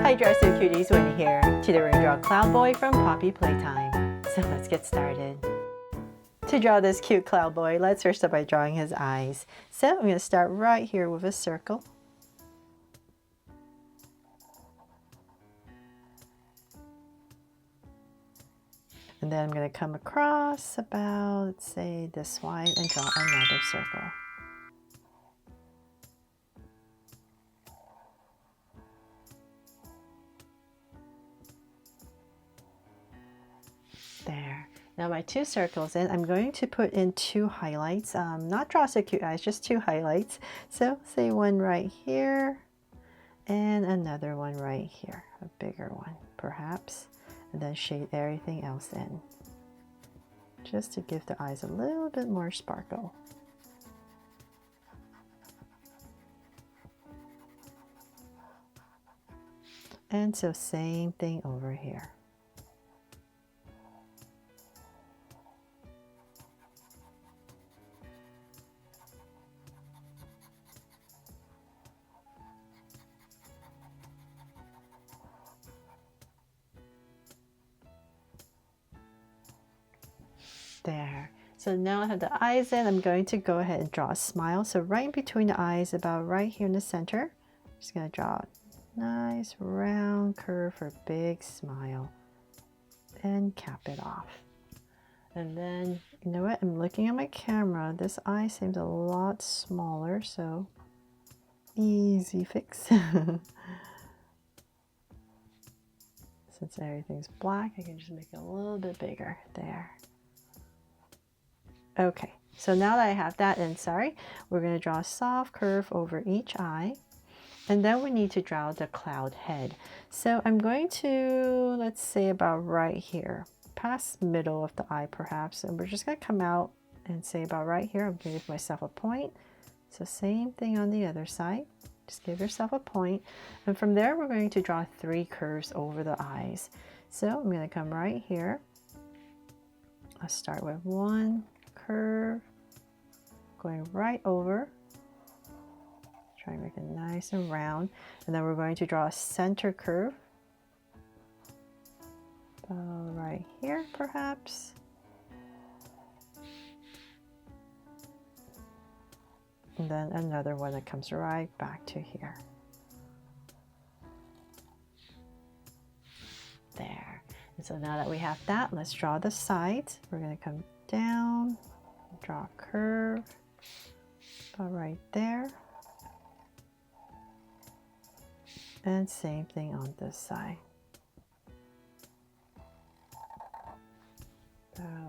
Hi Dresser Cuties, Winnie here. Today we're going to draw Cloud Boy from Poppy Playtime. So let's get started. To draw this cute Cloud Boy, let's first start by drawing his eyes. So I'm going to start right here with a circle. And then I'm going to come across about, let's say, this wide and draw another circle. There. Now my two circles in, I'm going to put in two highlights. Not draw so cute eyes, just two highlights. So say one right here and another one right here, a bigger one perhaps, and then shade everything else in, just to give the eyes a little bit more sparkle. And so same thing over here. There. So now I have the eyes in, I'm going to go ahead and draw a smile. So right in between the eyes, about right here in the center, I'm just going to draw a nice round curve for a big smile and cap it off. And then, you know what, I'm looking at my camera. This eye seems a lot smaller, so easy fix. Since everything's black, I can just make it a little bit bigger there. Okay, so now that I have that in, we're going to draw a soft curve over each eye. And then we need to draw the cloud head. So I'm going to, let's say about right here, past middle of the eye perhaps. And we're just going to come out and say about right here. I'm going to give myself a point. So same thing on the other side. Just give yourself a point. And from there, we're going to draw 3 curves over the eyes. So I'm going to come right here. I'll start with one curve, going right over, try and make it nice and round, and then we're going to draw a center curve right here perhaps, and then another one that comes right back to here. There. And so now that we have that, let's draw the sides. We're going to come down, draw a curve about right there, and same thing on this side,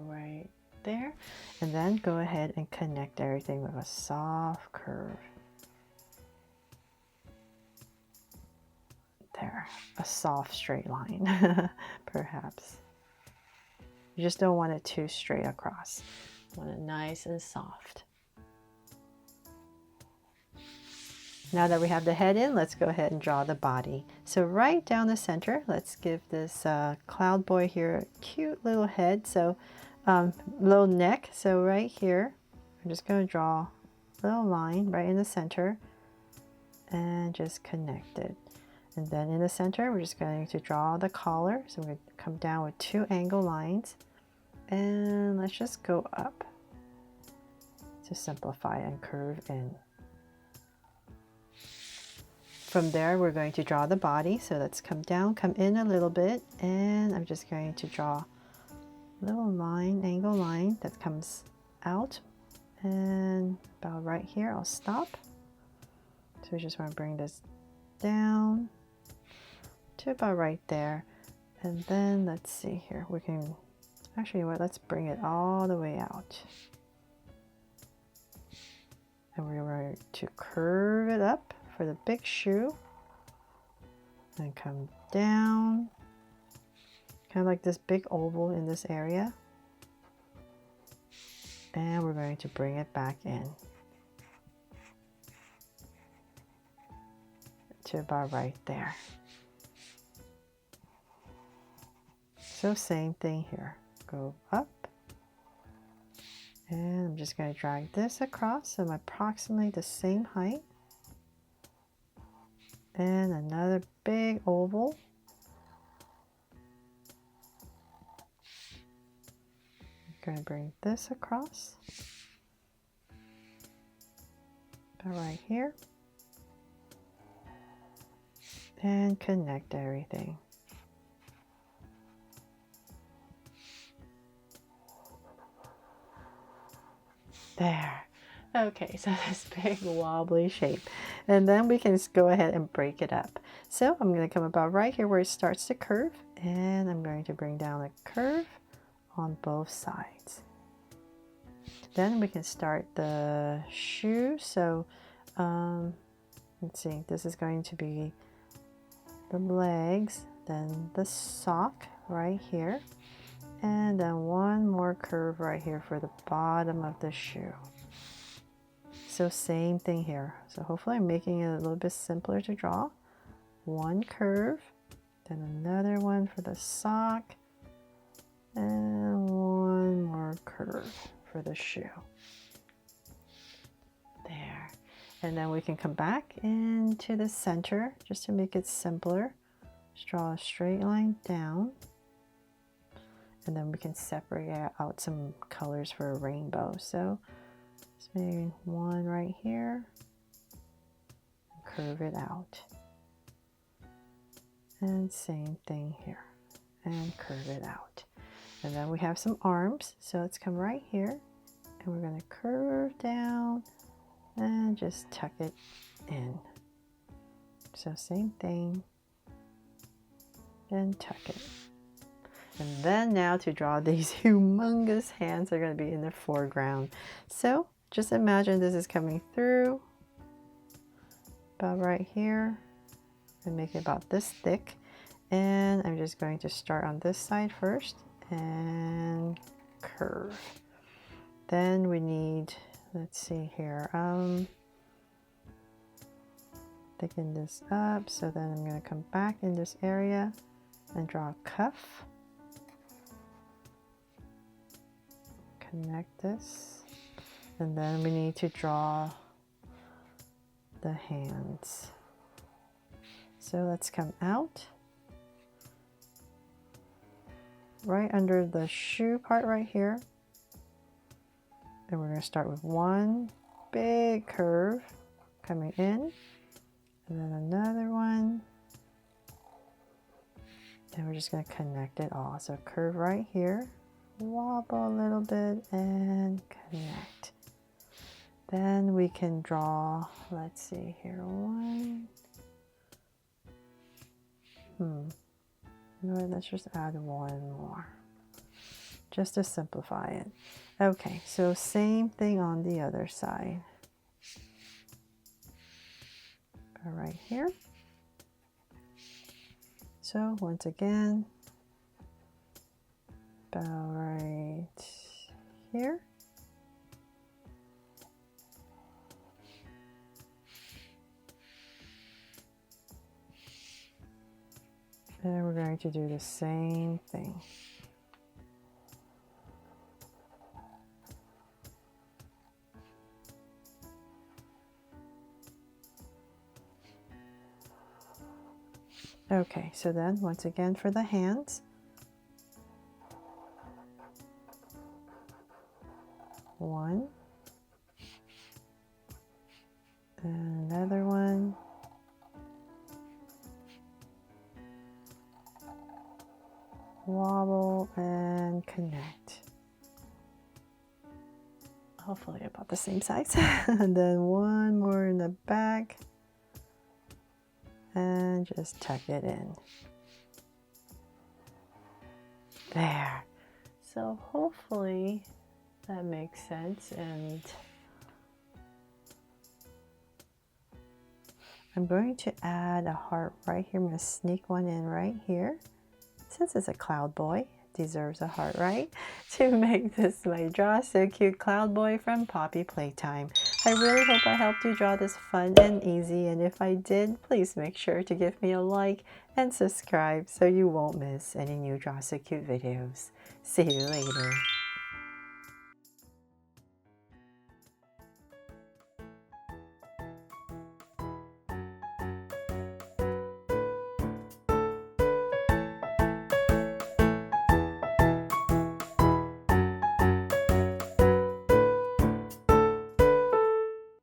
right there, and then go ahead and connect everything with a soft curve. There, a soft straight line perhaps. You just don't want it too straight across. You want it nice and soft. Now that we have the head in, let's go ahead and draw the body. So right down the center, let's give this Cloud Boy here a cute little head. So little neck. So right here, I'm just going to draw a little line right in the center and just connect it. And then in the center, we're just going to draw the collar. So we're going to come down with 2 angle lines. And let's just go up to simplify and curve in. From there, we're going to draw the body. So let's come down, come in a little bit. And I'm just going to draw a little line, angle line that comes out. And about right here, I'll stop. So we just want to bring this down to about right there. And then let's see here, we can actually, let's bring it all the way out, and we're going to curve it up for the big shoe and come down, kind of like this big oval in this area, and we're going to bring it back in to about right there. So same thing here, go up, and I'm just going to drag this across, so I'm approximately the same height, And another big oval. I'm going to bring this across. About right here. And connect everything. There. Okay, so this big wobbly shape. And then we can just go ahead and break it up. So I'm going to come about right here where it starts to curve. And I'm going to bring down a curve on both sides. Then we can start the shoe. So let's see, this is going to be the legs, then the sock right here, and then one more curve right here for the bottom of the shoe. So same thing here. So hopefully I'm making it a little bit simpler to draw. One curve, then another one for the sock, and one more curve for the shoe. There. And then we can come back into the center just to make it simpler. Just draw a straight line down. And then we can separate out some colors for a rainbow. So just maybe one right here. And curve it out. And same thing here. And curve it out. And then we have some arms. So let's come right here. And we're going to curve down. And just tuck it in. So same thing. And tuck it. And then now to draw these humongous hands are going to be in the foreground. So just imagine this is coming through about right here. And make it about this thick. And I'm just going to start on this side first and curve. Then we need, let's see here, thicken this up. So then I'm going to come back in this area and draw a cuff. Connect this. And then we need to draw the hands. So let's come out. Right under the shoe part right here. And we're going to start with one big curve coming in. And then another one. And we're just going to connect it all. So curve right here. Wobble a little bit and connect. Then we can draw, let's see here, one. You know what, let's just add one more. Just to simplify it. Okay, so same thing on the other side. Go right here. So once again, about right here. And we're going to do the same thing. Okay, so then once again for the hands. One. And another one. Wobble and connect. Hopefully about the same size. And then one more in the back. And just tuck it in. There. So hopefully that makes sense. And I'm going to add a heart right here. I'm going to sneak one in right here. Since it's a cloud boy, it deserves a heart, right? To make this my Draw So Cute Cloud Boy from Poppy Playtime. I really hope I helped you draw this fun and easy, and if I did, please make sure to give me a like and subscribe so you won't miss any new Draw So Cute videos. See you later.